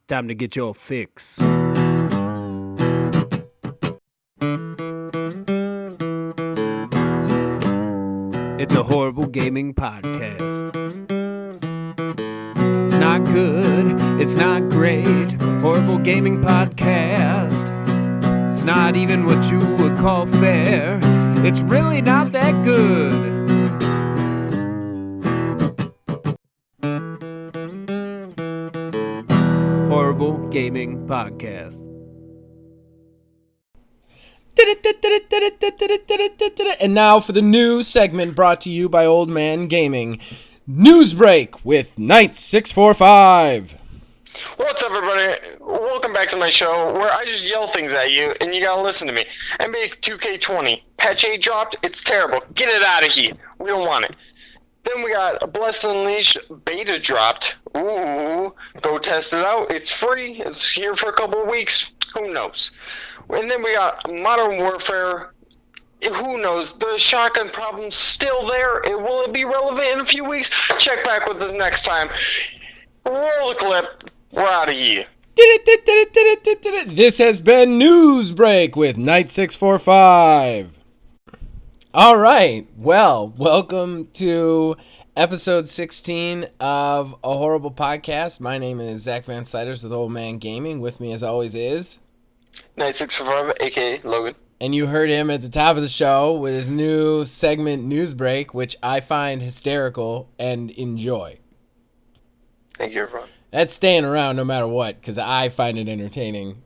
Time to get your fix. It's a horrible gaming podcast. It's not good, it's not great. Horrible gaming podcast. It's not even what you would call fair. It's really not that good. Horrible Gaming Podcast. And now for the new segment brought to you by Old Man Gaming. News Break with Knight 645. What's up, everybody? Welcome back to my show where I just yell things at you and you gotta listen to me. NBA 2K20. Patch 8 dropped. It's terrible. Get it out of here. We don't want it. Then we got Blessed Unleashed beta dropped. Ooh, go test it out. It's free. It's here for a couple of weeks. Who knows? And then we got Modern Warfare. Who knows? The shotgun problem's still there. Will it be relevant in a few weeks? Check back with us next time. Roll the clip. We're out of here. This has been News Break with Knight 645. All right. Well, welcome to episode 16 of A Horrible Podcast. My name is Zach Van Siders with Old Man Gaming. With me, as always, is Knight 645, a.k.a. Logan. And you heard him at the top of the show with his new segment, News Break, which I find hysterical and enjoy. Thank you, everyone. That's staying around no matter what, because I find it entertaining.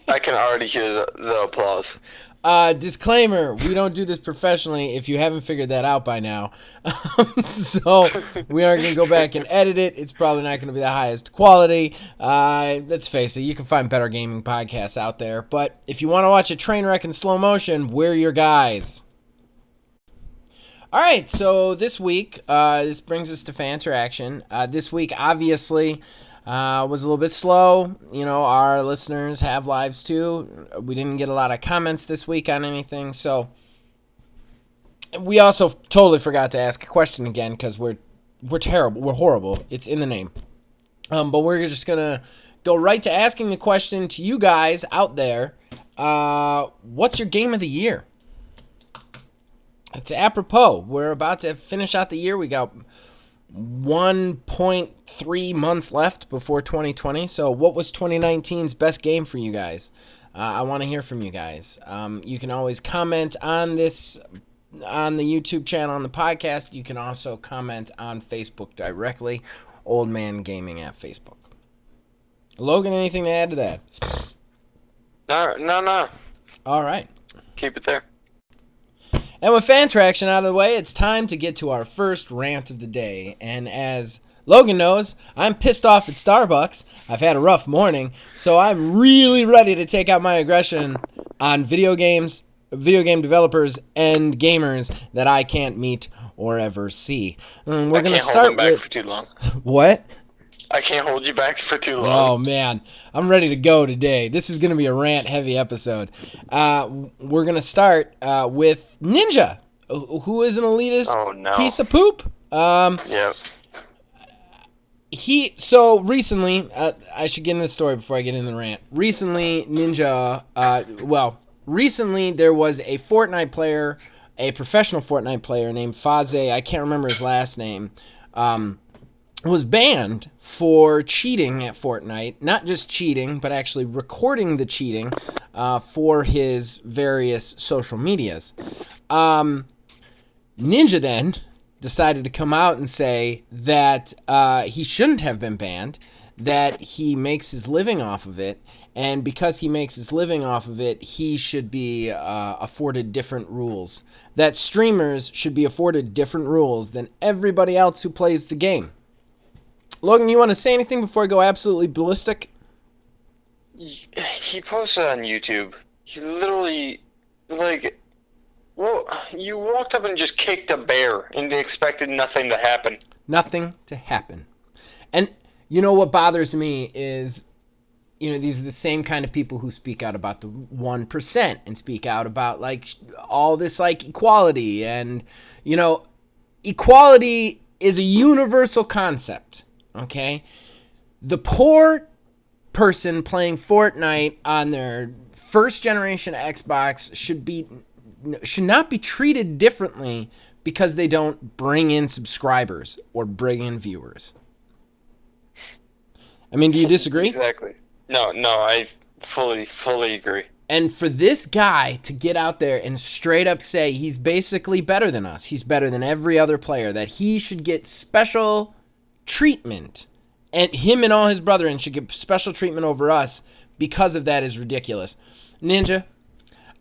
I can already hear the applause. Disclaimer, we don't do this professionally if you haven't figured that out by now. So we aren't going to go back and edit it. It's probably not going to be the highest quality. Let's face it, you can find better gaming podcasts out there. But if you want to watch a train wreck in slow motion, we're your guys. All right, so this week, this brings us to fan interaction. This week, obviously, was a little bit slow. You know, our listeners have lives too. We didn't get a lot of comments this week on anything, so we also totally forgot to ask a question again because we're terrible. We're horrible. It's in the name. But we're just gonna go right to asking the question to you guys out there. What's your game of the year? It's apropos. We're about to finish out the year. We got 1.3 months left before 2020. So what was 2019's best game for you guys? I want to hear from you guys. You can always comment on this on the YouTube channel, on the podcast. You can also comment on Facebook directly. Old Man Gaming at Facebook. Logan, anything to add to that? No. All right. Keep it there. And with fan traction out of the way, it's time to get to our first rant of the day. And as Logan knows, I'm pissed off at Starbucks. I've had a rough morning, so I'm really ready to take out my aggression on video game developers, and gamers that I can't meet or ever see. We're going to start hold them back for too long. What? I can't hold you back for too long. Oh, man. I'm ready to go today. This is going to be a rant-heavy episode. We're going to start with Ninja, who is an elitist piece of poop. Yep. So recently, I should get into the story before I get into the rant. Recently, Ninja, recently there was a Fortnite player, a professional Fortnite player named Faze, I can't remember his last name, was banned for cheating at Fortnite. Not just cheating, but actually recording the cheating for his various social medias. Ninja then decided to come out and say that he shouldn't have been banned, that he makes his living off of it, and because he makes his living off of it, he should be afforded different rules. That streamers should be afforded different rules than everybody else who plays the game. Logan, you want to say anything before I go absolutely ballistic? He posted on YouTube. He literally, you walked up and just kicked a bear and expected nothing to happen. Nothing to happen. And you know what bothers me is, these are the same kind of people who speak out about the 1% and speak out about, all this, equality. And, equality is a universal concept. Okay? The poor person playing Fortnite on their first generation Xbox should not be treated differently because they don't bring in subscribers or bring in viewers. I mean, do you disagree? Exactly. No, I fully agree. And for this guy to get out there and straight up say he's basically better than us, he's better than every other player, that he should get special treatment, and him and all his brethren should get special treatment over us because of that is ridiculous. Ninja,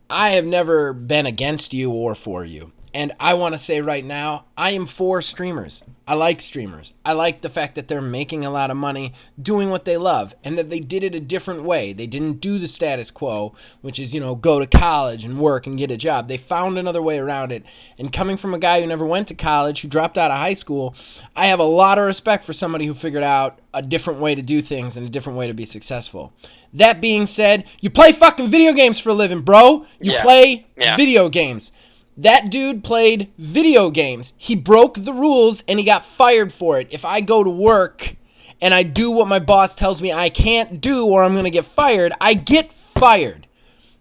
I have never been against you or for you. And I want to say right now, I am for streamers. I like streamers. I like the fact that they're making a lot of money doing what they love and that they did it a different way. They didn't do the status quo, which is, go to college and work and get a job. They found another way around it. And coming from a guy who never went to college, who dropped out of high school, I have a lot of respect for somebody who figured out a different way to do things and a different way to be successful. That being said, you play fucking video games for a living, bro. You play video games. That dude played video games. He broke the rules and he got fired for it. If I go to work and I do what my boss tells me I can't do or I'm going to get fired, I get fired.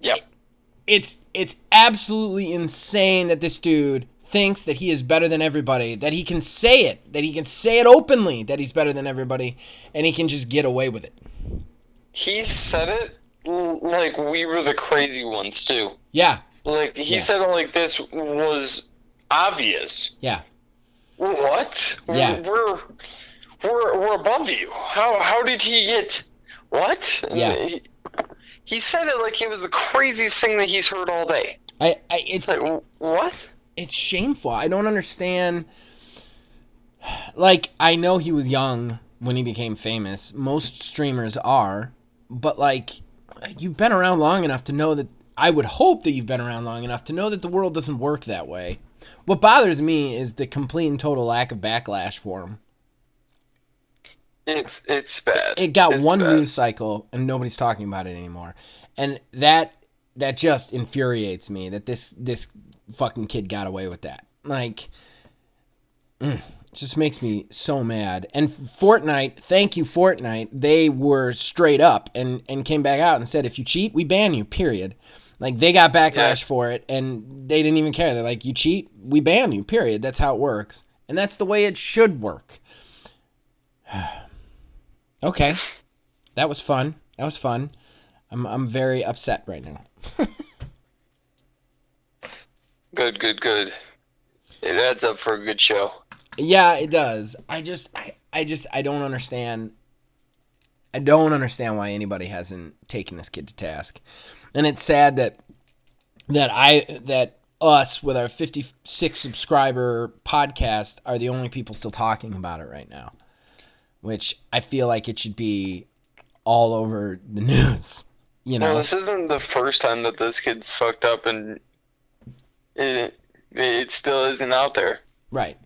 Yep. It's absolutely insane that this dude thinks that he is better than everybody, that he can say it openly that he's better than everybody, and he can just get away with it. He said it like we were the crazy ones, too. Yeah. Like, he said it like this was obvious. Yeah. What? Yeah. We're above you. How did he get... What? Yeah. He said it like it was the craziest thing that he's heard all day. It's like, what? It's shameful. I don't understand. Like, I know he was young when he became famous. Most streamers are. But, like, you've been around long enough to know that... I would hope that you've been around long enough to know that the world doesn't work that way. What bothers me is the complete and total lack of backlash for him. It's bad. It got one news cycle, and nobody's talking about it anymore. And that just infuriates me, that this fucking kid got away with that. Like, it just makes me so mad. And Fortnite, thank you, Fortnite, they were straight up and came back out and said, if you cheat, we ban you, period. Like, they got backlash for it, and they didn't even care. They're like, you cheat, we ban you, period. That's how it works. And that's the way it should work. Okay. That was fun. I'm very upset right now. Good. It adds up for a good show. Yeah, it does. I don't understand. I don't understand why anybody hasn't taken this kid to task. And it's sad that us with our 56 subscriber podcast are the only people still talking about it right now. Which I feel like it should be all over the news. Well, this isn't the first time that this kid's fucked up, and it still isn't out there. Right.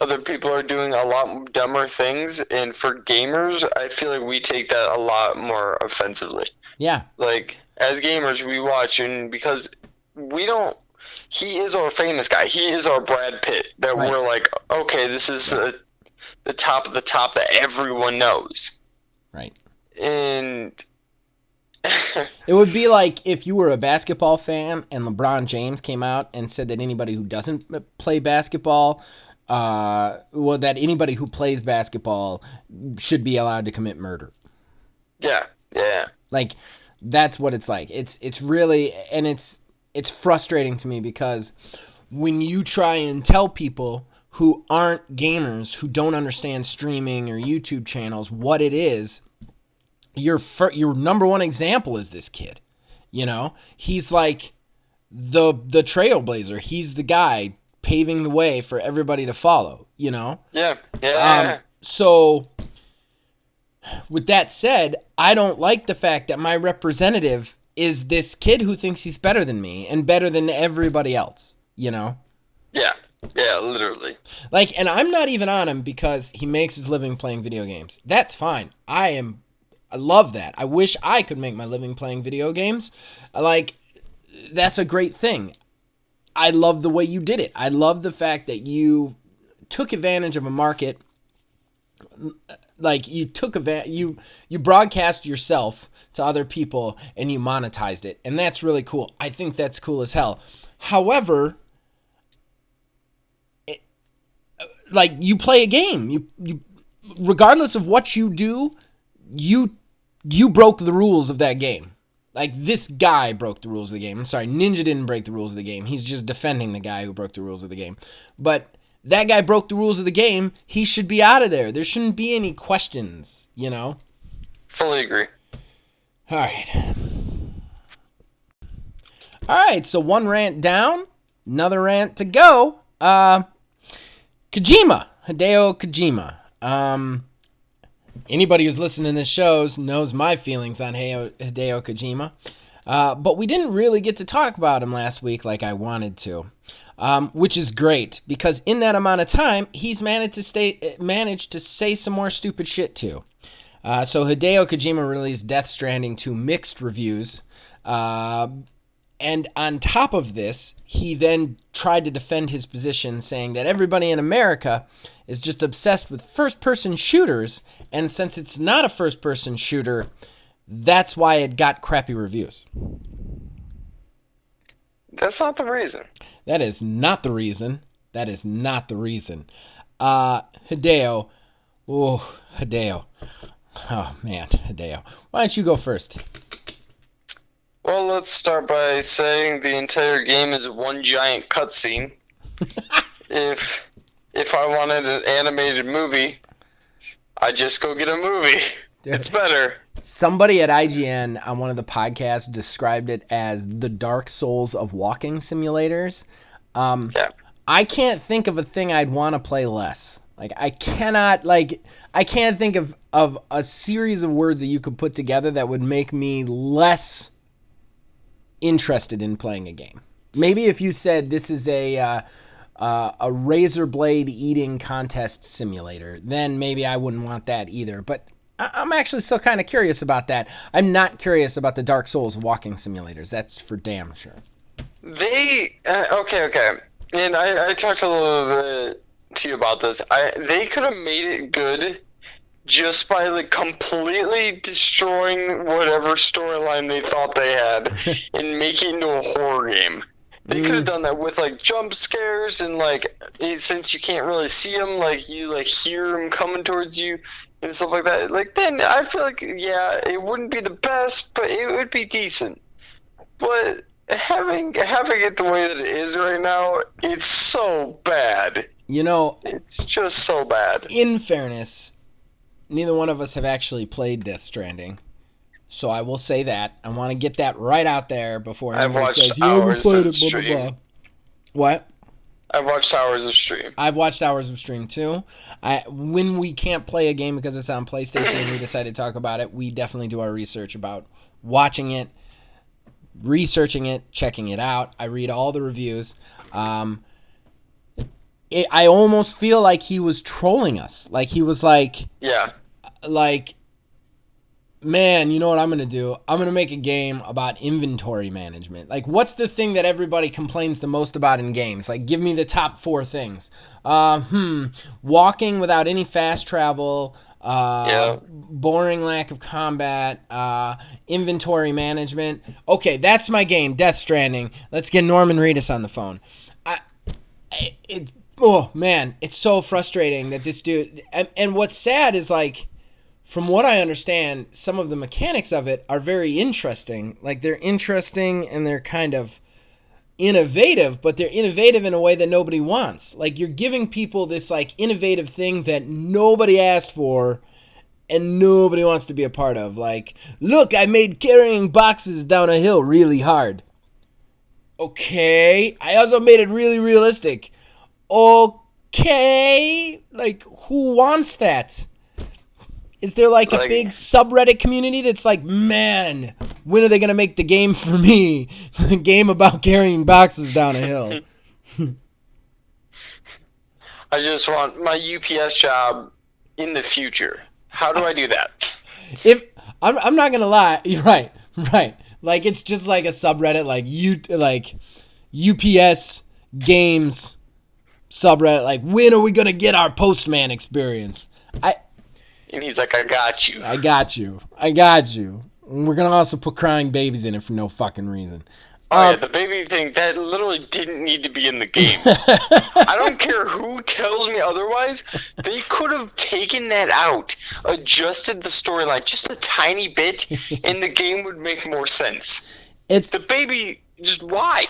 Other people are doing a lot dumber things, and for gamers, I feel like we take that a lot more offensively. Yeah. Like, as gamers, we watch, and because we don't... He is our famous guy. He is our Brad Pitt. That we're like, okay, this is the top of the top that everyone knows. Right. And... It would be like if you were a basketball fan and LeBron James came out and said that anybody who doesn't play basketball... that anybody who plays basketball should be allowed to commit murder. Yeah. Like, that's what it's like. It's really, and it's frustrating to me because when you try and tell people who aren't gamers, who don't understand streaming or YouTube channels, what it is, your number one example is this kid. He's like the trailblazer. He's the guy paving the way for everybody to follow, Yeah. So, with that said, I don't like the fact that my representative is this kid who thinks he's better than me and better than everybody else, Yeah, literally. Like, and I'm not even on him because he makes his living playing video games. That's fine. I love that. I wish I could make my living playing video games. Like, that's a great thing. I love the way you did it. I love the fact that you took advantage of a market like you took you broadcast yourself to other people and you monetized it, and that's really cool. I think that's cool as hell. However, like you play a game, you regardless of what you do, you broke the rules of that game. Like, this guy broke the rules of the game. I'm sorry, Ninja didn't break the rules of the game. He's just defending the guy who broke the rules of the game. But that guy broke the rules of the game. He should be out of there. There shouldn't be any questions, you know? Fully agree. All right, so one rant down, another rant to go. Kojima, Hideo Kojima. Anybody who's listening to this show knows my feelings on Hideo Kojima. But we didn't really get to talk about him last week like I wanted to, which is great, because in that amount of time, he's managed to say some more stupid shit too. So Hideo Kojima released Death Stranding to mixed reviews. And on top of this, he then tried to defend his position, saying that everybody in America is just obsessed with first-person shooters, and since it's not a first-person shooter, that's why it got crappy reviews. That's not the reason. That is not the reason. Hideo. Oh, Hideo. Oh, man, Hideo. Why don't you go first? Well, let's start by saying the entire game is one giant cutscene. If I wanted an animated movie, I just go get a movie. Dude. It's better. Somebody at IGN on one of the podcasts described it as the Dark Souls of walking simulators. Yeah. I can't think of a thing I'd want to play less. Like, I can't think of a series of words that you could put together that would make me less interested in playing a game. Maybe if you said this is a razor blade eating contest simulator, then maybe I wouldn't want that either. But I'm actually still kind of curious about that. I'm not curious about the Dark Souls walking simulators. That's for damn sure. Okay. And I talked a little bit to you about this. They could have made it good just by like completely destroying whatever storyline they thought they had and make it into a horror game. They could have done that with like jump scares and like, since you can't really see them, like you like hear them coming towards you and stuff like that. Like, then I feel like, yeah, it wouldn't be the best, but it would be decent. But having it the way that it is right now, it's so bad. You know, it's just so bad. In fairness, neither one of us have actually played Death Stranding, so I will say that. I want to get that right out there before anybody says, you ever played it, blah, blah, blah. What? I've watched hours of stream. I've watched hours of stream, too. When we can't play a game because it's on PlayStation and we decide to talk about it, we definitely do our research about watching it, researching it, checking it out. I read all the reviews. I almost feel like he was trolling us. Like, he was like... Yeah. Like, man, you know what I'm going to do? I'm going to make a game about inventory management. Like, what's the thing that everybody complains the most about in games? Like, give me the top 4 things. Walking without any fast travel, boring lack of combat, inventory management. Okay, that's my game, Death Stranding. Let's get Norman Reedus on the phone. Oh, man, it's so frustrating that this dude... And what's sad is, like, from what I understand, some of the mechanics of it are very interesting. Like, they're interesting and they're kind of innovative, but they're innovative in a way that nobody wants. Like, you're giving people this, like, innovative thing that nobody asked for and nobody wants to be a part of. Like, look, I made carrying boxes down a hill really hard. Okay. I also made it really realistic. Okay, like, who wants that? Is there like a big subreddit community that's like, man, when are they gonna make the game for me? The game about carrying boxes down a hill. I just want my UPS job in the future. How do I do that? If I'm not gonna lie, you're right. Like, it's just like a subreddit, like UPS games subreddit, like, when are we gonna get our postman experience? And he's like, I got you. I got you. I got you. We're going to also put crying babies in it for no fucking reason. Oh, yeah, the baby thing, that literally didn't need to be in the game. I don't care who tells me otherwise. They could have taken that out, adjusted the storyline just a tiny bit, and the game would make more sense. It's the baby, just why?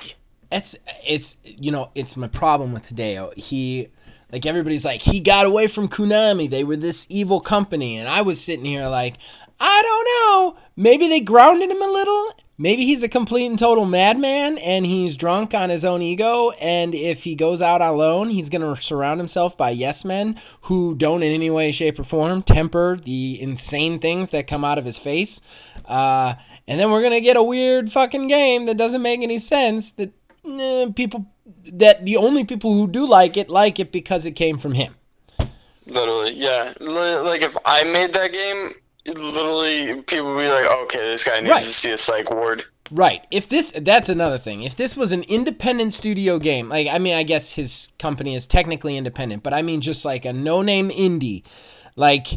It's my problem with Hideo. Like, everybody's like, he got away from Konami. They were this evil company. And I was sitting here like, I don't know. Maybe they grounded him a little. Maybe he's a complete and total madman and he's drunk on his own ego. And if he goes out alone, he's going to surround himself by yes men who don't in any way, shape, or form temper the insane things that come out of his face. And then we're going to get a weird fucking game that doesn't make any sense. That the only people who do like it because it came from him. Literally, yeah. Like, if I made that game, literally, people would be like, okay, this guy needs to see a psych ward. Right. That's another thing. If this was an independent studio game, like, I mean, I guess his company is technically independent, but I mean just like a no-name indie. Like,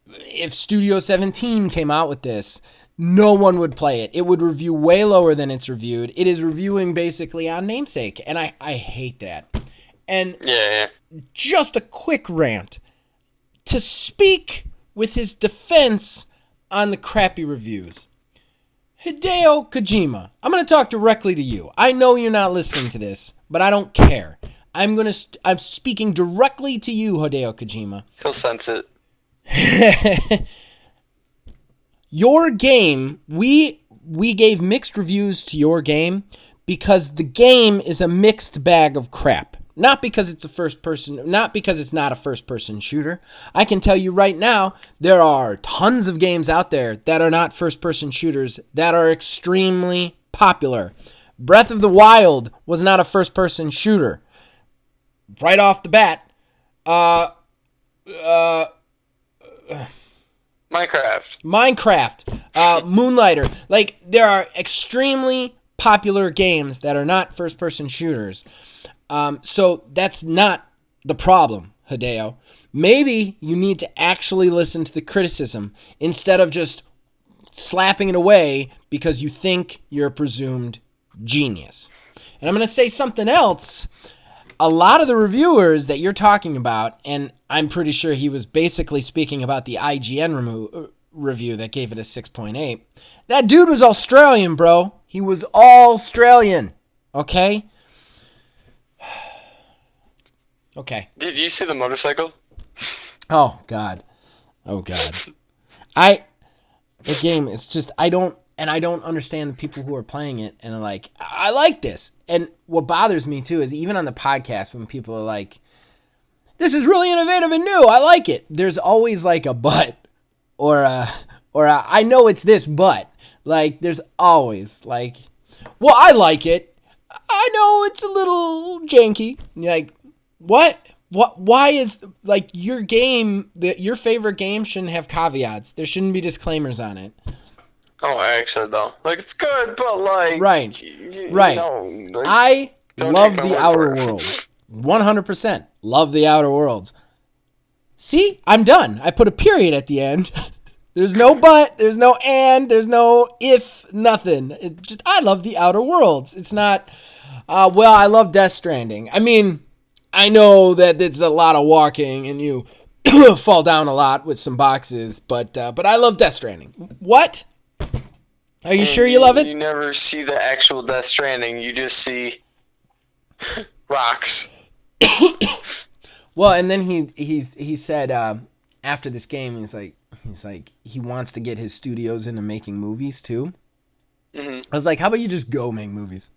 if Studio 17 came out with this, no one would play it. It would review way lower than it's reviewed. It is reviewing basically on namesake, and I hate that. And just a quick rant. To speak with his defense on the crappy reviews. Hideo Kojima, I'm going to talk directly to you. I know you're not listening to this, but I don't care. I'm speaking directly to you, Hideo Kojima. He'll sense it. Your game, we gave mixed reviews to your game because the game is a mixed bag of crap. Not because it's not a first-person shooter. I can tell you right now, there are tons of games out there that are not first-person shooters that are extremely popular. Breath of the Wild was not a first-person shooter. Right off the bat. Minecraft. Moonlighter. Like, there are extremely popular games that are not first-person shooters. So that's not the problem, Hideo. Maybe you need to actually listen to the criticism instead of just slapping it away because you think you're a presumed genius. And I'm going to say something else. A lot of the reviewers that you're talking about, and I'm pretty sure he was basically speaking about the IGN review that gave it a 6.8. That dude was Australian, bro. He was Australian. Okay? Okay. Did you see the motorcycle? Oh, God. The game, it's just, I don't understand the people who are playing it and are like, I like this. And what bothers me, too, is even on the podcast when people are like, this is really innovative and new, I like it. There's always like a but or I know it's this but. Like, there's always like, well, I like it. I know it's a little janky. And you're like, what? Why is, like, your game, your favorite game shouldn't have caveats. There shouldn't be disclaimers on it. Oh, actually, though. Like, it's good, but, like... Right. No, like, I love the Outer Worlds. 100%. Love the Outer Worlds. See? I'm done. I put a period at the end. There's no but, there's no and, there's no if, nothing. It's just, I love the Outer Worlds. It's not, well, I love Death Stranding. I mean, I know that it's a lot of walking and you fall down a lot with some boxes, but I love Death Stranding. What? Are you sure you love it? You never see the actual Death Stranding. You just see rocks. Well, and then he said after this game, he's like he wants to get his studios into making movies too. Mm-hmm. I was like, how about you just go make movies?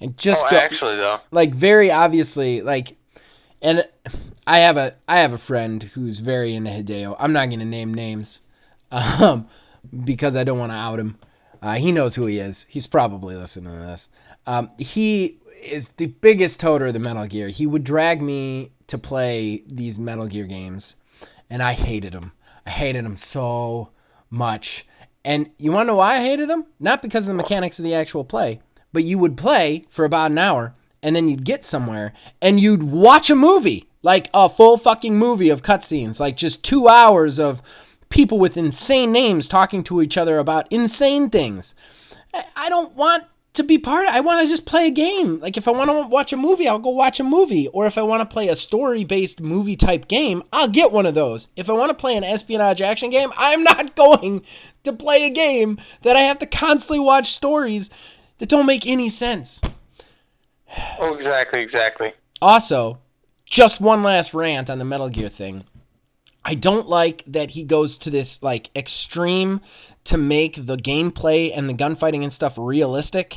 And just go. Actually, though, like, very obviously, like, and I have a friend who's very into Hideo. I'm not gonna name names, because I don't want to out him. He knows who he is. He's probably listening to this. He is the biggest toter of the Metal Gear. He would drag me to play these Metal Gear games, and I hated him. I hated him so much. And you want to know why I hated him? Not because of the mechanics of the actual play, but you would play for about an hour, and then you'd get somewhere, and you'd watch a movie Like a full fucking movie of cutscenes. Like just 2 hours of people with insane names talking to each other about insane things. I don't want to be part of it. I want to just play a game. Like if I want to watch a movie, I'll go watch a movie. Or if I want to play a story-based movie type game, I'll get one of those. If I want to play an espionage action game, I'm not going to play a game that I have to constantly watch stories that don't make any sense. Oh, exactly. Also, just one last rant on the Metal Gear thing. I don't like that he goes to this like extreme to make the gameplay and the gunfighting and stuff realistic,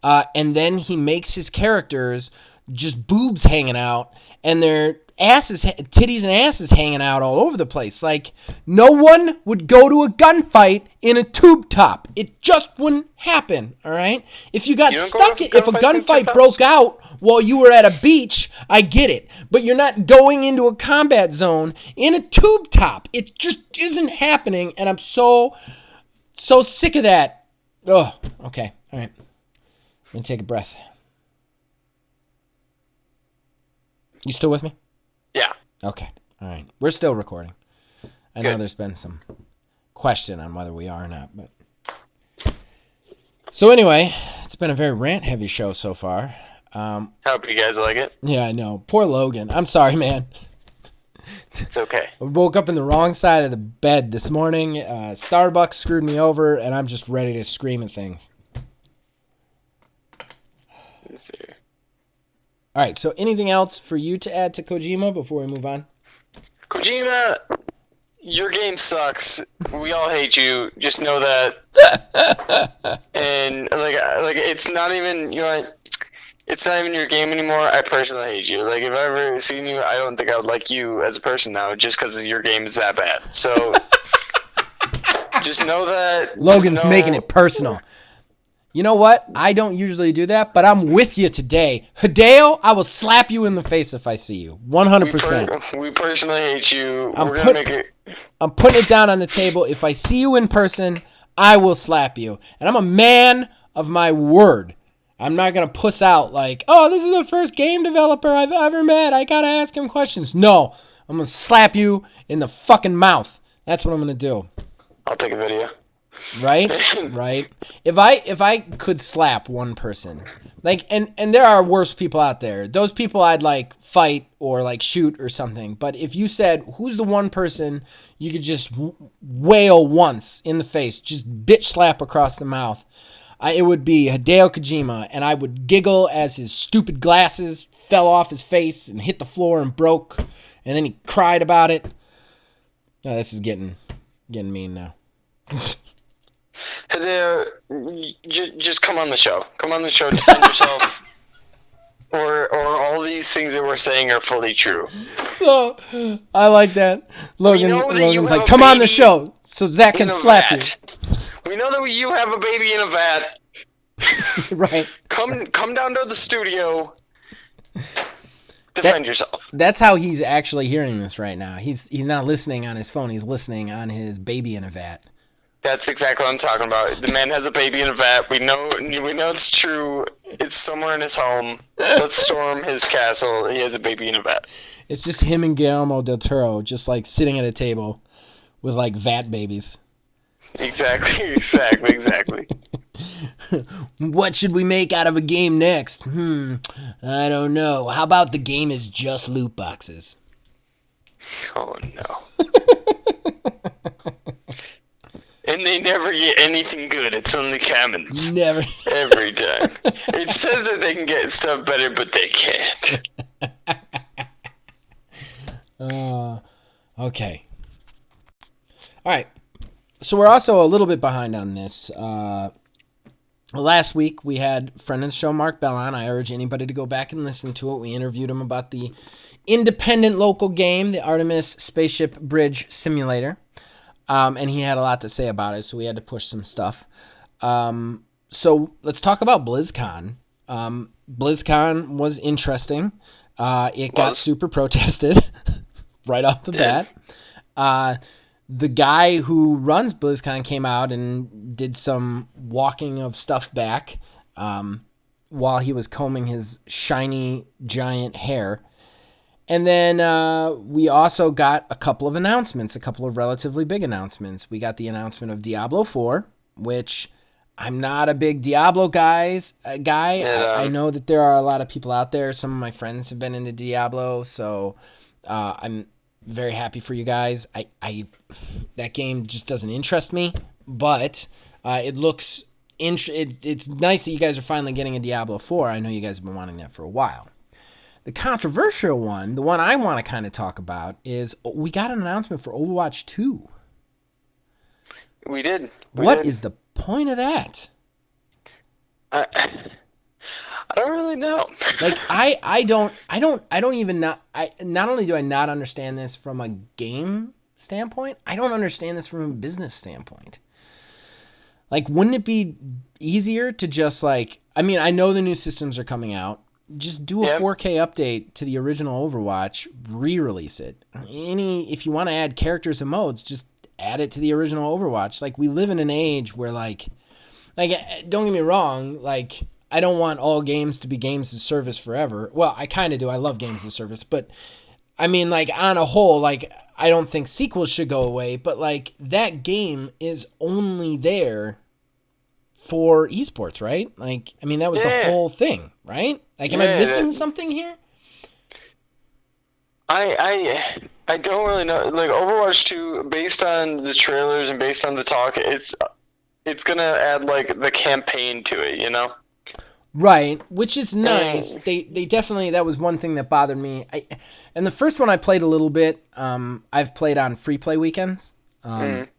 and then he makes his characters just boobs hanging out and their titties and asses hanging out all over the place. Like, no one would go to a gunfight in a tube top. It just wouldn't happen, all right? If you got stuck, if a gunfight broke out while you were at a beach, I get it. But you're not going into a combat zone in a tube top. It just isn't happening, and I'm so sick of that. Oh, okay, all right. I'm going to take a breath. You still with me? Yeah. Okay. All right. We're still recording. I know Good. there's been some question on whether we are or not, but so anyway, it's been a very rant-heavy show so far. Hope you guys like it. Yeah, I know. Poor Logan. I'm sorry, man. It's okay. I woke up in the wrong side of the bed this morning. Starbucks screwed me over, and I'm just ready to scream at things. Let's see. All right. So, anything else for you to add to Kojima before we move on? Kojima, your game sucks. We all hate you. Just know that. And like it's not even it's not even your game anymore. I personally hate you. Like if I ever seen you, I don't think I would like you as a person now, just because your game is that bad. So just know that. Logan's making it personal. You know what? I don't usually do that, but I'm with you today. Hideo, I will slap you in the face if I see you. 100%. We personally hate you. I'm We're gonna make it. I'm putting it down on the table. If I see you in person, I will slap you. And I'm a man of my word. I'm not going to puss out like, oh, this is the first game developer I've ever met. I got to ask him questions. No, I'm going to slap you in the fucking mouth. That's what I'm going to do. I'll take a video. Right? Right. If I could slap one person, like, and there are worse people out there. Those people I'd like fight or like shoot or something. But if you said, who's the one person you could just wail once in the face, just bitch slap across the mouth, it would be Hideo Kojima, and I would giggle as his stupid glasses fell off his face and hit the floor and broke, and then he cried about it. Oh, this is getting mean now. Hideo, just come on the show. Come on the show, defend yourself. Or all these things that we're saying are fully true. Oh, I like that. Logan's like, come on the show so Zach can slap you. We know that you have a baby in a vat. Right. Come down to the studio. Defend yourself. That's how he's actually hearing this right now. He's not listening on his phone. He's listening on his baby in a vat. That's exactly what I'm talking about. The man has a baby in a vat. We know it's true. It's somewhere in his home. Let's storm his castle. He has a baby in a vat. It's just him and Guillermo del Toro just like sitting at a table with like vat babies. Exactly. What should we make out of a game next? I don't know. How about the game is just loot boxes? Oh no. And they never get anything good. It's only commons. Never. Every time. It says that they can get stuff better, but they can't. Okay. All right. So we're also a little bit behind on this. Last week we had friend of the show Mark Bell on. I urge anybody to go back and listen to it. We interviewed him about the independent local game, the Artemis Spaceship Bridge Simulator. And he had a lot to say about it, so we had to push some stuff. So let's talk about BlizzCon. BlizzCon was interesting. It got super protested right off the bat. The guy who runs BlizzCon came out and did some walking of stuff back while he was combing his shiny giant hair. And then we also got a couple of announcements, a couple of relatively big announcements. We got the announcement of Diablo 4, which I'm not a big Diablo guy. I know that there are a lot of people out there. Some of my friends have been into Diablo, so I'm very happy for you guys. That game just doesn't interest me, but it looks it's nice that you guys are finally getting a Diablo 4. I know you guys have been wanting that for a while. The controversial one, the one I want to kind of talk about, is we got an announcement for Overwatch 2. We did. What is the point of that? I don't really know. Like I don't even not only do I not understand this from a game standpoint, I don't understand this from a business standpoint. Like, wouldn't it be easier to just I know the new systems are coming out. Just do a 4K update to the original Overwatch, re-release it. If you want to add characters and modes, just add it to the original Overwatch. Like, we live in an age where don't get me wrong, I don't want all games to be games as service forever. Well, I kind of do. I love games as service, but on a whole, I don't think sequels should go away, but that game is only there for esports, right? That was the whole thing, right? Am I missing something here? I don't really know. Overwatch 2, based on the trailers and based on the talk, it's gonna add the campaign to it, you know? Right, which is nice. They definitely, that was one thing that bothered me. And the first one I played a little bit. I've played on free play weekends.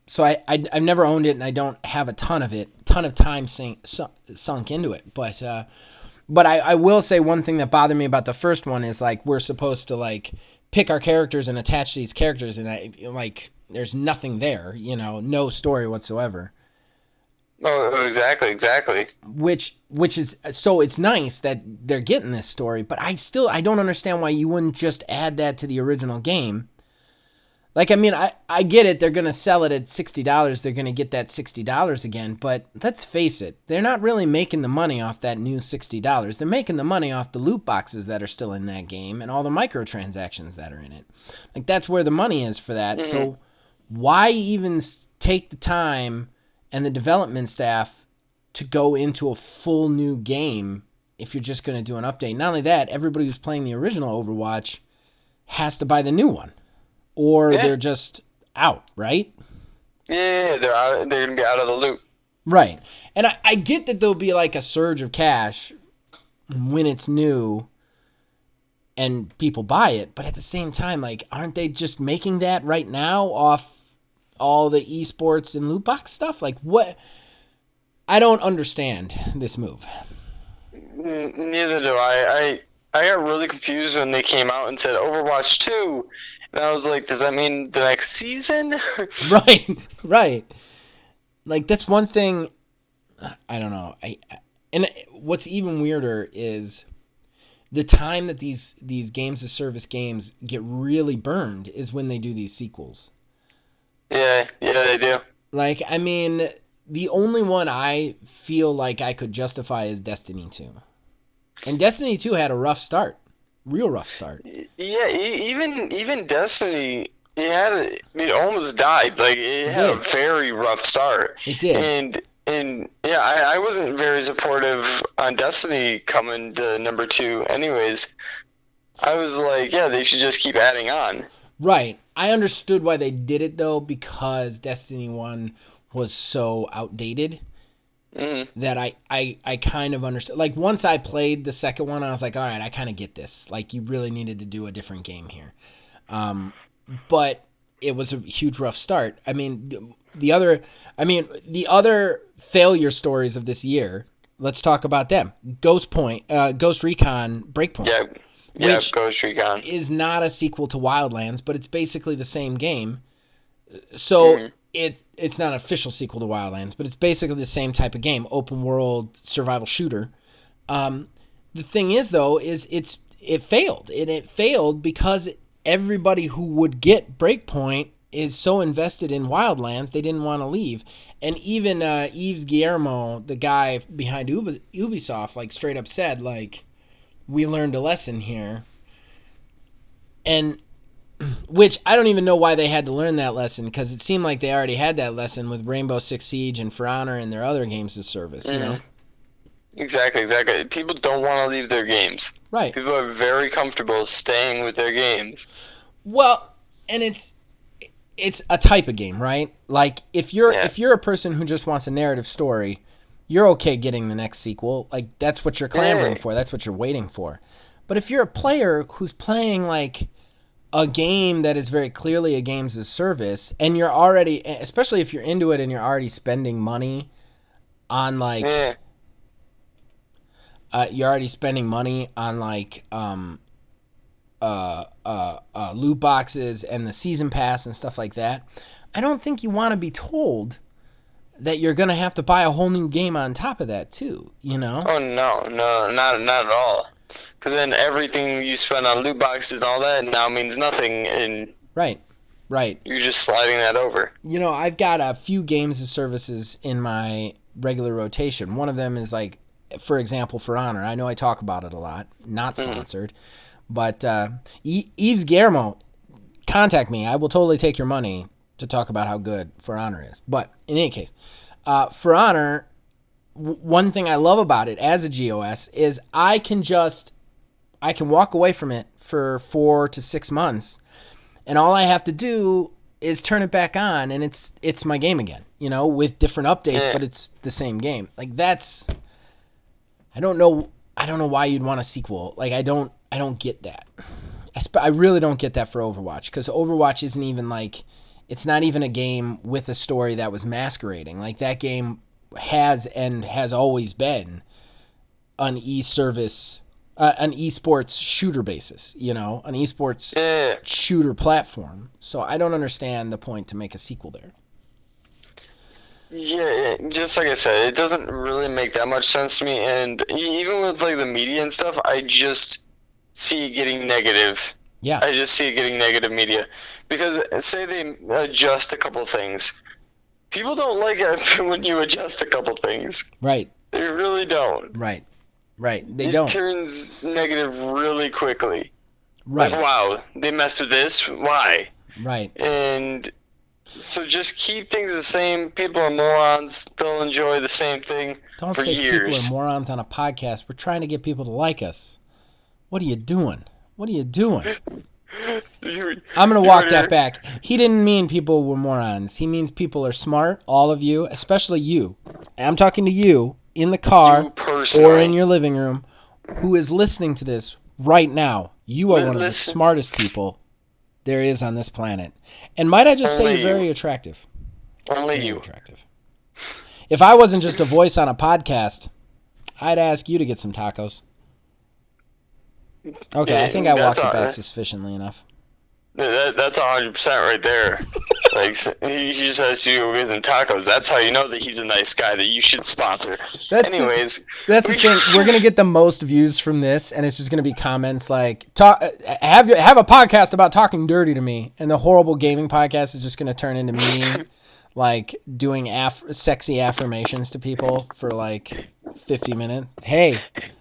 So I've never owned it, and I don't have a ton of time sunk into it. But I will say one thing that bothered me about the first one is we're supposed to pick our characters and attach these characters, and there's nothing there, no story whatsoever. Oh, exactly. Which is, so it's nice that they're getting this story, but I don't understand why you wouldn't just add that to the original game. I get it, they're going to sell it at $60, they're going to get that $60 again, but let's face it, they're not really making the money off that new $60. They're making the money off the loot boxes that are still in that game and all the microtransactions that are in it. That's where the money is for that. Mm-hmm. So why even take the time and the development staff to go into a full new game if you're just going to do an update? Not only that, everybody who's playing the original Overwatch has to buy the new one, or they're just out, right? Yeah, they're out. They're going to be out of the loop. Right. And I get that there'll be a surge of cash when it's new and people buy it, but at the same time, aren't they just making that right now off all the esports and loot box stuff? What? I don't understand this move. Neither do I. I got really confused when they came out and said Overwatch 2, and I was like, does that mean the next season? Right. That's one thing. I don't know. And what's even weirder is the time that these games as service games get really burned is when they do these sequels. Yeah, they do. The only one I feel I could justify is Destiny 2. And Destiny 2 had a rough start. Real rough start. Yeah, even Destiny, it almost died. It had a very rough start. It did. And yeah, I wasn't very supportive on Destiny coming to number 2 anyways. I was they should just keep adding on. Right. I understood why they did it, though, because Destiny 1 was so outdated that I kind of understood. Once I played the second one, I was all right, I kind of get this. You really needed to do a different game here. But it was a huge rough start. The other failure stories of this year, let's talk about them. Ghost Recon Breakpoint. Yeah. Which Ghost Recon is not a sequel to Wildlands, but it's basically the same game. So it's not an official sequel to Wildlands, but it's basically the same type of game, open world survival shooter. The thing is, though, it failed, and it failed because everybody who would get Breakpoint is so invested in Wildlands they didn't want to leave. And even Yves Guillermo, the guy behind Ubisoft, straight up said we learned a lesson here. And which I don't even know why they had to learn that lesson, because it seemed like they already had that lesson with Rainbow Six Siege and For Honor and their other games of service, you know? Exactly. People don't want to leave their games. Right. People are very comfortable staying with their games. Well, and it's a type of game, right? Like if you're a person who just wants a narrative story, you're okay getting the next sequel. Like that's what you're clamoring for. That's what you're waiting for. But if you're a player who's playing like a game that is very clearly a games as service, and you're already, especially if you're into it and you're already spending money on like you're already spending money on like loot boxes and the season pass and stuff like that, I don't think you want to be told that you're going to have to buy a whole new game on top of that too, you know? Oh, no, not at all. Because then everything you spend on loot boxes and all that now means nothing, and Right. you're just sliding that over. You know, I've got a few games as services in my regular rotation. One of them is like, for example, For Honor. I know I talk about it a lot. Not sponsored. But Yves Guillermo, contact me. I will totally take your money to talk about how good For Honor is. But in any case, For Honor, one thing I love about it as a GOS is I can walk away from it for 4 to 6 months, and all I have to do is turn it back on, and it's my game again, you know, with different updates, but it's the same game. Like that's, I don't know why you'd want a sequel. Like I don't get that. I really don't get that for Overwatch, because Overwatch isn't even like, it's not even a game with a story that was masquerading. Like that game has always been an esports shooter basis, you know, an esports shooter platform. So I don't understand the point to make a sequel there. Yeah, just like I said, it doesn't really make that much sense to me, and even with like the media and stuff, I just see it getting negative. Yeah. I just see it getting negative media. Because say they adjust a couple things. People don't like it when you adjust a couple things. Right. They really don't. Right. They It don't. turns negative really quickly. Right. Like, wow, they messed with this? Why? Right. And so just keep things the same. People are morons. They'll enjoy the same thing Don't for say years. people are morons on a podcast. We're trying to get people to like us. What are you doing? I'm going to walk that back. He didn't mean people were morons. He means people are smart, all of you, especially you. I'm talking to you in the car or in your living room who is listening to this right now. You are one of the smartest people there is on this planet. And might I just say you're very attractive. Only you. Attractive. If I wasn't just a voice on a podcast, I'd ask you to get some tacos. Okay, Yeah, I think I walked it that's back sufficiently enough. That's 100% right there. Like, he just has to go get some tacos. That's how you know that he's a nice guy that you should sponsor. That's the thing. We're gonna get the most views from this, and it's just gonna be comments like, have a podcast about talking dirty to me," and the horrible gaming podcast is just gonna turn into me like doing sexy affirmations to people for like 50 minutes. Hey,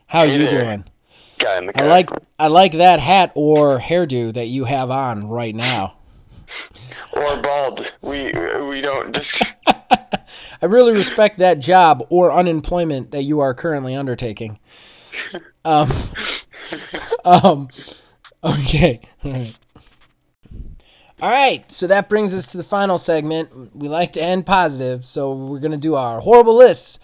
how you doing? Guy in the car. I like that hat or hairdo that you have on right now. Or bald. We don't just. I really respect that job or unemployment that you are currently undertaking. Okay. All right. So that brings us to the final segment. We like to end positive, so we're going to do our horrible lists.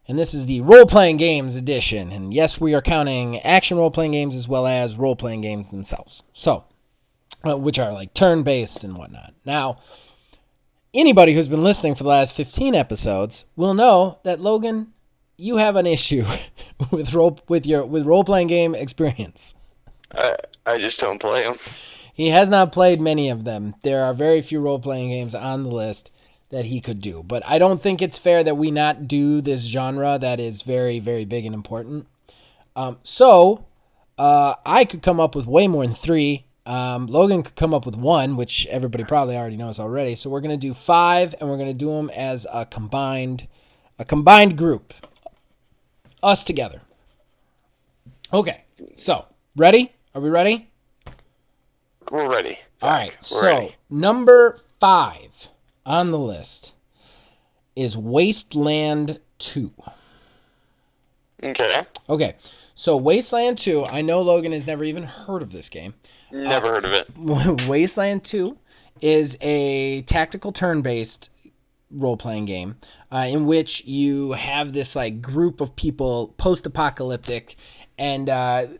And this is the role-playing games edition. And yes, we are counting action role-playing games as well as role-playing games themselves. So, which are like turn-based and whatnot. Now, anybody who's been listening for the last 15 episodes will know that, Logan, you have an issue with role-playing game experience. I just don't play them. He has not played many of them. There are very few role-playing games on the list that he could do. But I don't think it's fair that we not do this genre that is very, very big and important. So I could come up with way more than 3. Logan could come up with 1, which everybody probably already knows already. So we're going to do 5, and we're going to do them as a combined group. Us together. Okay, so ready? Are we ready? We're ready. Zach. All right, We're so ready. number 5 on the list is Wasteland 2. Okay. Okay, so Wasteland 2, I know Logan has never even heard of this game. Never heard of it. Wasteland 2 is a tactical turn-based role-playing game in which you have this like group of people, post-apocalyptic, and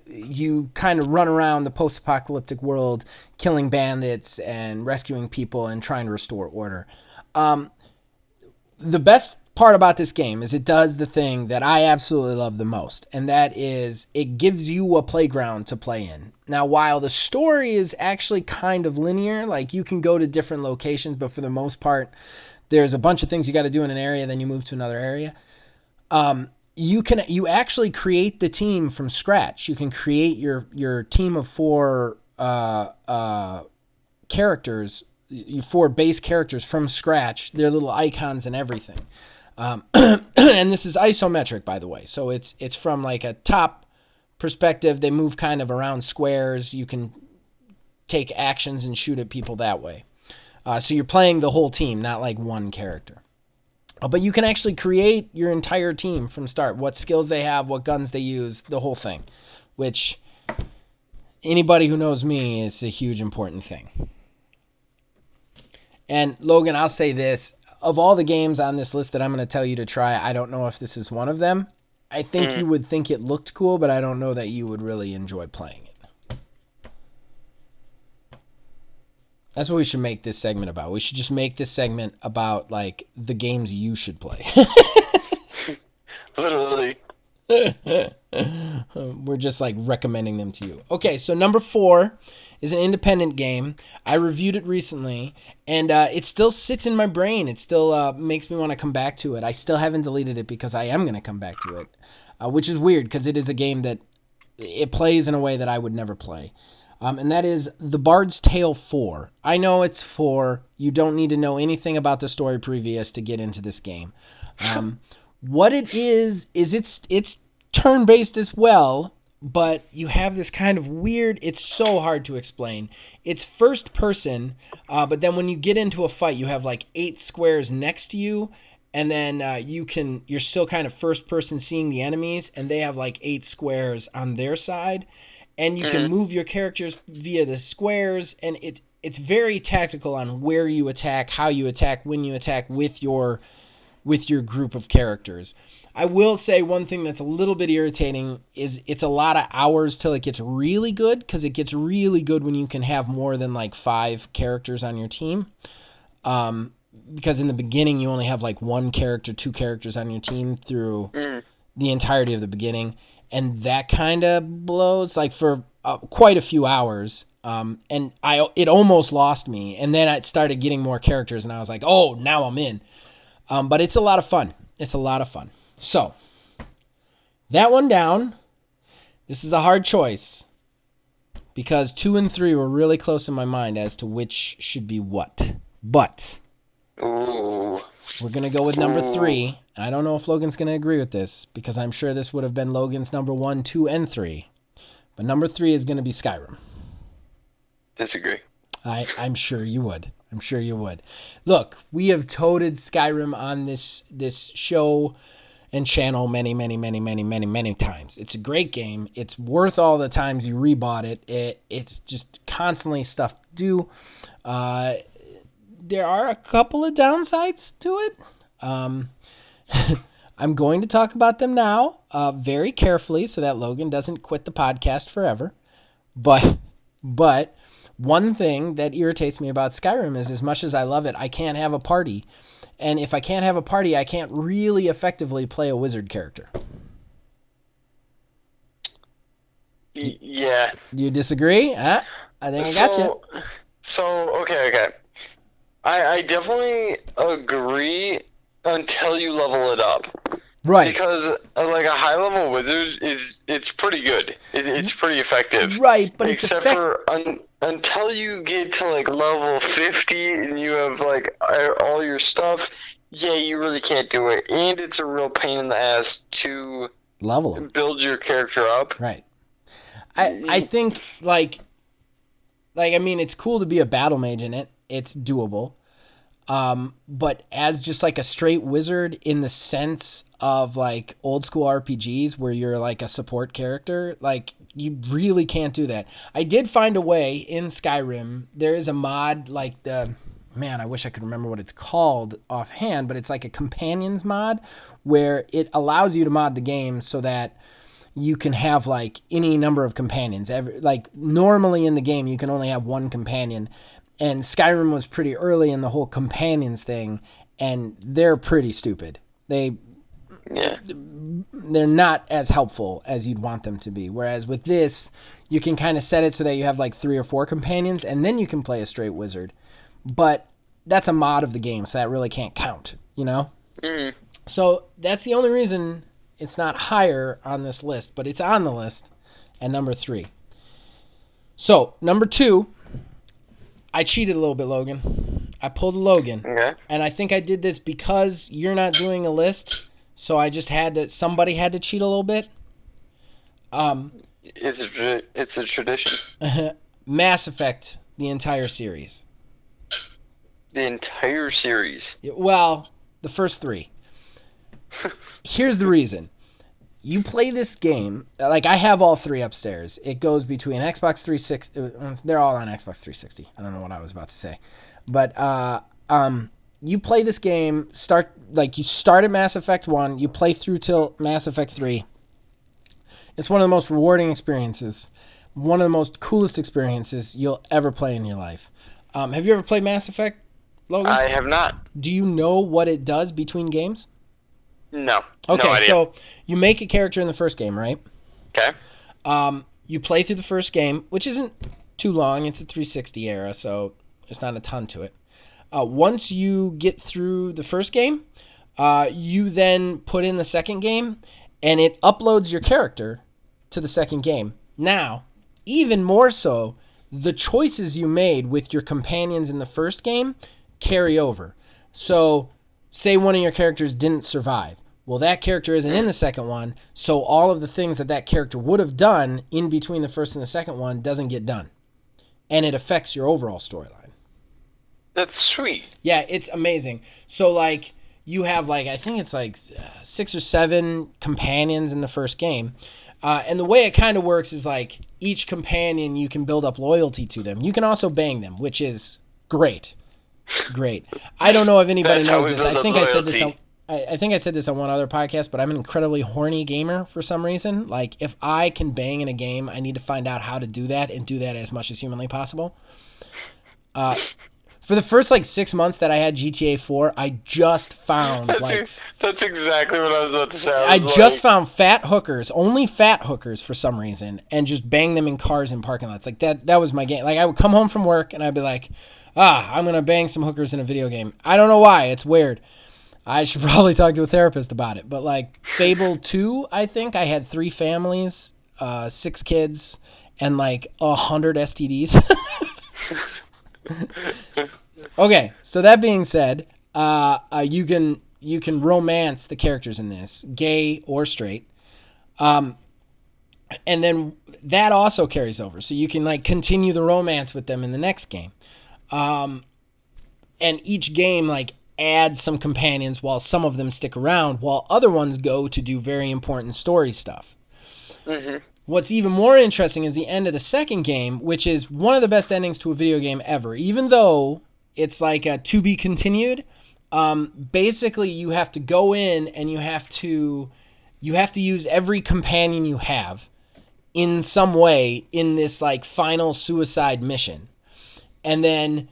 you kind of run around the post-apocalyptic world killing bandits and rescuing people and trying to restore order. The best part about this game is it does the thing that I absolutely love the most, and that is it gives you a playground to play in. Now, while the story is actually kind of linear, like you can go to different locations, but for the most part, there's a bunch of things you got to do in an area, then you move to another area. You actually create the team from scratch. You can create your team of 4 characters, 4 base characters from scratch. Their little icons and everything. And this is isometric, by the way. So it's from like a top perspective. They move kind of around squares. You can take actions and shoot at people that way. So you're playing the whole team, not like one character. But you can actually create your entire team from start. What skills they have, what guns they use, the whole thing. Which, anybody who knows me, is a huge important thing. And Logan, I'll say this. Of all the games on this list that I'm going to tell you to try, I don't know if this is one of them. I think you would think it looked cool, but I don't know that you would really enjoy playing it. That's what we should make this segment about. We should just make this segment about, like, the games you should play. Literally. We're just, like, recommending them to you. Okay, so number 4 is an independent game. I reviewed it recently, and it still sits in my brain. It still makes me want to come back to it. I still haven't deleted it because I am going to come back to it, which is weird because it is a game that it plays in a way that I would never play. And that is The Bard's Tale 4. I know it's 4. You don't need to know anything about the story previous to get into this game. What it is it's turn-based as well, but you have this kind of weird, it's so hard to explain. It's first person, but then when you get into a fight, you have like 8 squares next to you, and then you're still kind of first person seeing the enemies, and they have like 8 squares on their side. And you can move your characters via the squares, and it's very tactical on where you attack, how you attack, when you attack with your group of characters. I will say one thing that's a little bit irritating is it's a lot of hours till it gets really good, because it gets really good when you can have more than like 5 characters on your team. Because in the beginning you only have like 1 character, 2 characters on your team through the entirety of the beginning. And that kind of blows, like, for quite a few hours. And it almost lost me. And then I started getting more characters, and I was like, oh, now I'm in. But it's a lot of fun. It's a lot of fun. So, that one down. This is a hard choice, because 2 and 3 were really close in my mind as to which should be what. But we're going to go with number 3. I don't know if Logan's going to agree with this, because I'm sure this would have been Logan's number 1, 2, and 3. But number 3 is going to be Skyrim. Disagree. I'm sure you would. I'm sure you would. Look, we have toted Skyrim on this show and channel many times. It's a great game. It's worth all the times you rebought it. It's just constantly stuff to do. There are a couple of downsides to it. I'm going to talk about them now, very carefully, so that Logan doesn't quit the podcast forever. But one thing that irritates me about Skyrim is, as much as I love it, I can't have a party. And if I can't have a party, I can't really effectively play a wizard character. Yeah. Do you disagree? I think I got you. So, okay. I definitely agree until you level it up. Right. Because like a high level wizard it's pretty good. It's pretty effective. Right, but except for until you get to like level 50 and you have like all your stuff, yeah, you really can't do it. And it's a real pain in the ass to level them, build your character up. Right. I think, like, like, I mean, it's cool to be a battle mage in it. It's doable. But as just like a straight wizard in the sense of like old school RPGs where you're like a support character, like you really can't do that. I did find a way in Skyrim. There is a mod like I wish I could remember what it's called offhand, but it's like a companions mod where it allows you to mod the game so that you can have like any number of companions. Like normally in the game, you can only have one companion. And Skyrim was pretty early in the whole companions thing, and they're pretty stupid. They're not as helpful as you'd want them to be. Whereas with this, you can kind of set it so that you have like 3 or 4 companions, and then you can play a straight wizard. But that's a mod of the game, so that really can't count, you know? Mm. So that's the only reason it's not higher on this list, but it's on the list at number 3. So, number 2... I cheated a little bit, Logan. I pulled a Logan. Okay. And I think I did this because you're not doing a list, so I just somebody had to cheat a little bit. It's a tradition. Mass Effect, the entire series. The entire series? Well, the first 3. Here's the reason. You play this game, like I have all 3 upstairs. It goes between Xbox 360, they're all on Xbox 360. I don't know what I was about to say. But you play this game, you start at Mass Effect 1, you play through till Mass Effect 3. It's one of the most rewarding experiences, one of the most coolest experiences you'll ever play in your life. Have you ever played Mass Effect, Logan? I have not. Do you know what it does between games? No. Okay, no idea. So you make a character in the first game, right? Okay. You play through the first game, which isn't too long. It's a 360 era, so there's not a ton to it. Once you get through the first game, you then put in the second game, and it uploads your character to the second game. Now, even more so, the choices you made with your companions in the first game carry over. So, say one of your characters didn't survive. Well, that character isn't in the second one, so all of the things that character would have done in between the first and the second one doesn't get done. And it affects your overall storyline. That's sweet. Yeah, it's amazing. So, like, you have, like, I think it's like 6 or 7 companions in the first game. And the way it kind of works is, like, each companion, you can build up loyalty to them. You can also bang them, which is great. Great. I don't know if anybody knows this. I think I said this on one other podcast, but I'm an incredibly horny gamer for some reason. Like, if I can bang in a game, I need to find out how to do that and do that as much as humanly possible. For the first, 6 months that I had GTA 4, I just found, That's exactly what I was about to say. I just found fat hookers, only fat hookers for some reason, and just bang them in cars in parking lots. Like, that was my game. Like, I would come home from work, and I'd be like, I'm going to bang some hookers in a video game. I don't know why. It's weird. I should probably talk to a therapist about it. But, Fable 2, I think, I had 3 families, 6 kids, and, 100 STDs. Okay, so that being said, you can romance the characters in this, gay or straight, and then that also carries over. So you can continue the romance with them in the next game, and each game adds some companions while some of them stick around, while other ones go to do very important story stuff. Mm-hmm. What's even more interesting is the end of the second game, which is one of the best endings to a video game ever. Even though it's a to be continued, basically you have to go in and you have to use every companion you have in some way in this final suicide mission. And then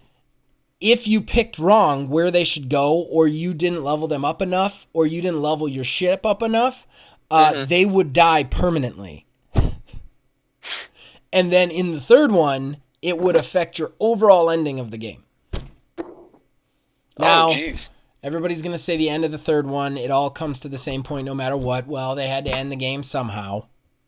if you picked wrong where they should go, or you didn't level them up enough, or you didn't level your ship up enough, they would die permanently. And then in the third one, it would affect your overall ending of the game. Now, everybody's going to say the end of the third one, it all comes to the same point no matter what. Well, they had to end the game somehow.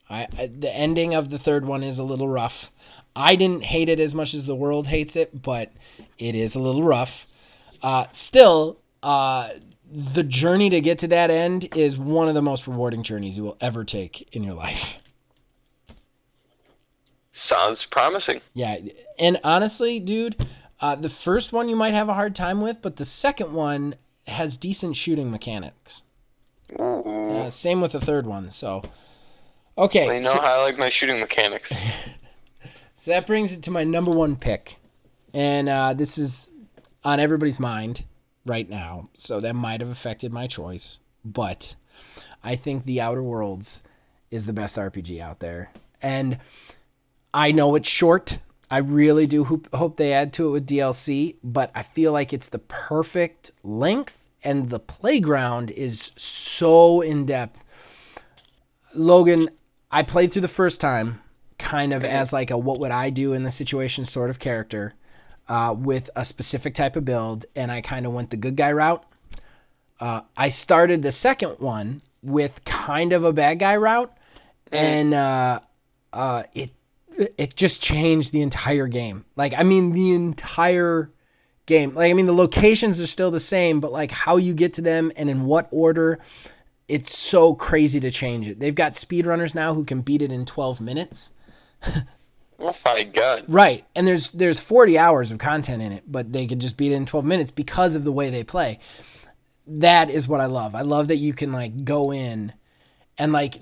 The ending of the third one is a little rough. I didn't hate it as much as the world hates it, but it is a little rough. Still, the journey to get to that end is one of the most rewarding journeys you will ever take in your life. Sounds promising. Yeah, and honestly, dude, the first one you might have a hard time with, but the second one has decent shooting mechanics. Same with the third one. So, okay. Well, you know how I like my shooting mechanics. So that brings it to my number one pick, and this is on everybody's mind right now. So that might have affected my choice, but I think The Outer Worlds is the best RPG out there, and I know it's short. I really do hope they add to it with DLC, but I feel like it's the perfect length, and the playground is so in-depth. Logan, I played through the first time kind of as like a what would I do in the situation sort of character with a specific type of build, and I kind of went the good guy route. I started the second one with kind of a bad guy route, and it just changed the entire game. Like, I mean, the entire game. Like, I mean, the locations are still the same, but like how you get to them and in what order, it's so crazy to change it. They've got speedrunners now who can beat it in 12 minutes. Oh my god. Right. And there's 40 hours of content in it, but they could just beat it in 12 minutes because of the way they play. That is what I love. I love that you can like go in and like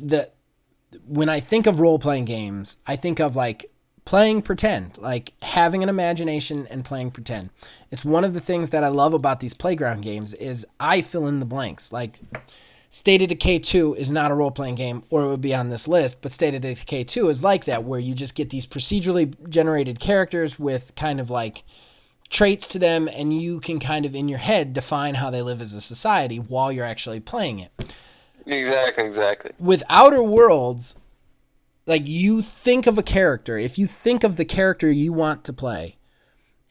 when I think of role-playing games, I think of like playing pretend, like having an imagination and playing pretend. It's one of the things that I love about these playground games is I fill in the blanks. Like State of Decay 2 is not a role-playing game, or it would be on this list, but State of Decay 2 is like that, where you just get these procedurally generated characters with kind of like traits to them, and you can kind of in your head define how they live as a society while you're actually playing it. Exactly. With Outer Worlds, like you think of a character, if you think of the character you want to play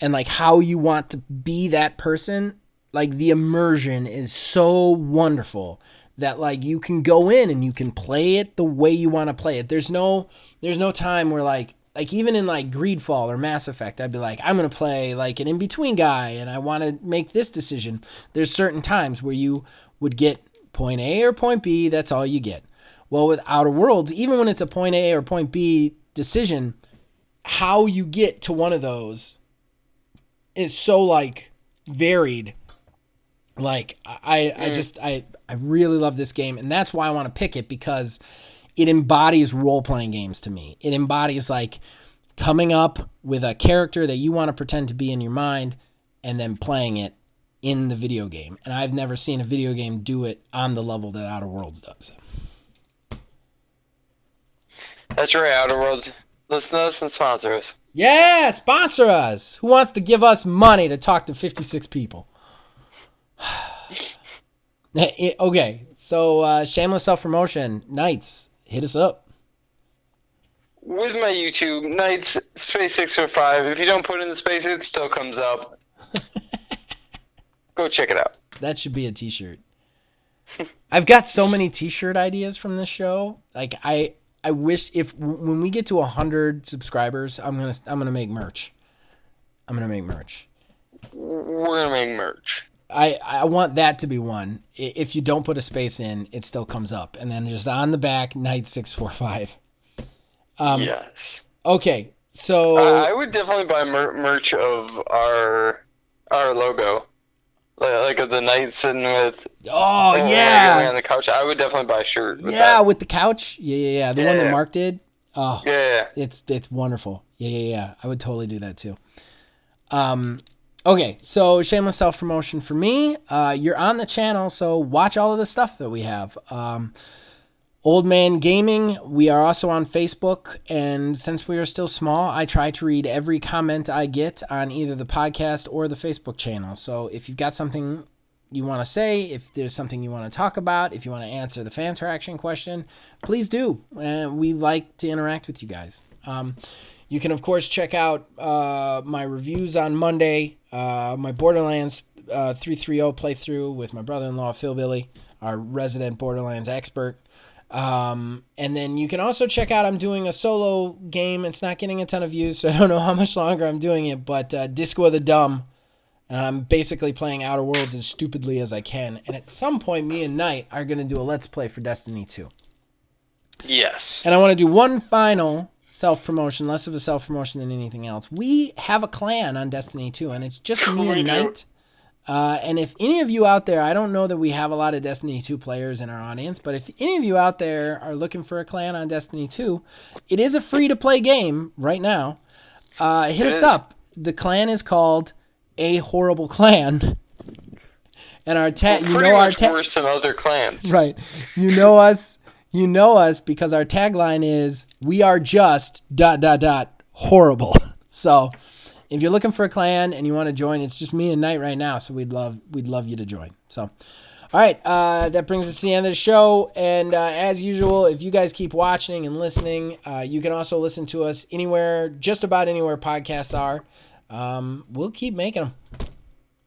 and like how you want to be that person, like the immersion is so wonderful that like you can go in and you can play it the way you want to play it. There's no time where like even in like Greedfall or Mass Effect, I'd be like, I'm going to play like an in-between guy and I want to make this decision. There's certain times where you would get point A or point B, that's all you get. Well, with Outer Worlds, even when it's a point A or point B decision, how you get to one of those is so like varied. Like I really love this game, and that's why I want to pick it, because it embodies role-playing games to me. It embodies like coming up with a character that you want to pretend to be in your mind and then playing it in the video game. And I've never seen a video game do it on the level that Outer Worlds does. That's right, Outer Worlds. Listen to us and sponsor us. Yeah, sponsor us. Who wants to give us money to talk to 56 people? Okay, so shameless self-promotion. Knights, hit us up. With my YouTube, Knights Space 605. If you don't put in the space, it still comes up. Go check it out. That should be a t-shirt. I've got so many t-shirt ideas from this show. Like I wish when we get to 100 subscribers, I'm gonna make merch. We're gonna make merch. I want that to be one. If you don't put a space in, it still comes up, and then just on the back, Knight 645. Yes. Okay, so I would definitely buy merch of our logo, like of the knight sitting with. Oh yeah, on the couch. I would definitely buy a shirt. With the couch. Yeah. The one that Mark did. Oh yeah. It's wonderful. Yeah. I would totally do that too. Okay, so shameless self-promotion for me. You're on the channel, so watch all of the stuff that we have. Old Man Gaming, we are also on Facebook, and since we are still small, I try to read every comment I get on either the podcast or the Facebook channel. So if you've got something you want to say, if there's something you want to talk about, if you want to answer the fan interaction question, please do. We like to interact with you guys. You can, of course, check out my reviews on Monday, my Borderlands 330 playthrough with my brother-in-law, Phil Billy, our resident Borderlands expert. And then you can also check out, I'm doing a solo game. It's not getting a ton of views, so I don't know how much longer I'm doing it, but Disco of the Dumb. I'm basically playing Outer Worlds as stupidly as I can. And at some point, me and Knight are going to do a Let's Play for Destiny 2. Yes. And I want to do one final self-promotion, less of a self-promotion than anything else. We have a clan on Destiny 2, and it's just me and Knight. And if any of you out there, I don't know that we have a lot of Destiny 2 players in our audience, but if any of you out there are looking for a clan on Destiny 2, it is a free-to-play game right now. Hit us up. The clan is called A Horrible Clan. And our tag, worse than other clans. Right. You know us because our tagline is "We are just ... horrible." So, if you're looking for a clan and you want to join, it's just me and Knight right now, so we'd love you to join. So, all right, that brings us to the end of the show. And as usual, if you guys keep watching and listening, you can also listen to us anywhere, just about anywhere podcasts are. We'll keep making them.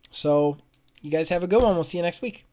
So, you guys have a good one. We'll see you next week.